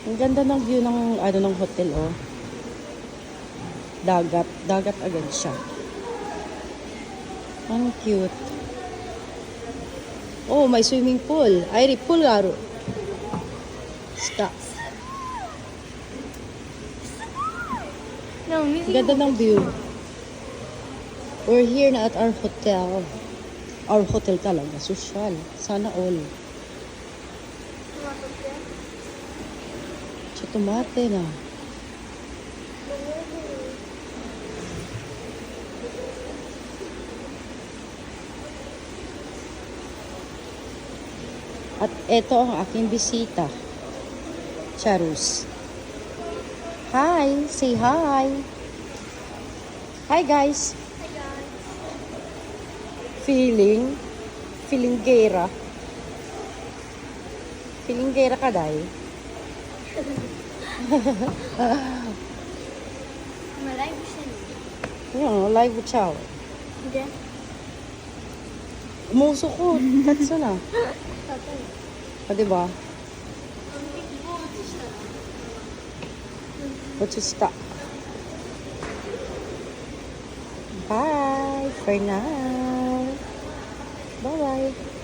Ang ganda ng view ng ng hotel, oh. Dagat, dagat agad siya. Ang cute. Oh, may swimming pool. Ay, pool laro. Stop. No, Ang ganda ng view. We're here na at our hotel. Our hotel talaga, social. Sana all. Sa tomate na. At eto ang aking bisita. Charus. Hi! Say hi! Hi guys! Feeling gera. Feeling gera ka, day? Malay ko siya. Yun, live chow. Hindi. Umuso ko. Tatsa na. Tatay. O, diba? Ang tigbo, siya. Let's just stop. Bye for now. Bye-bye.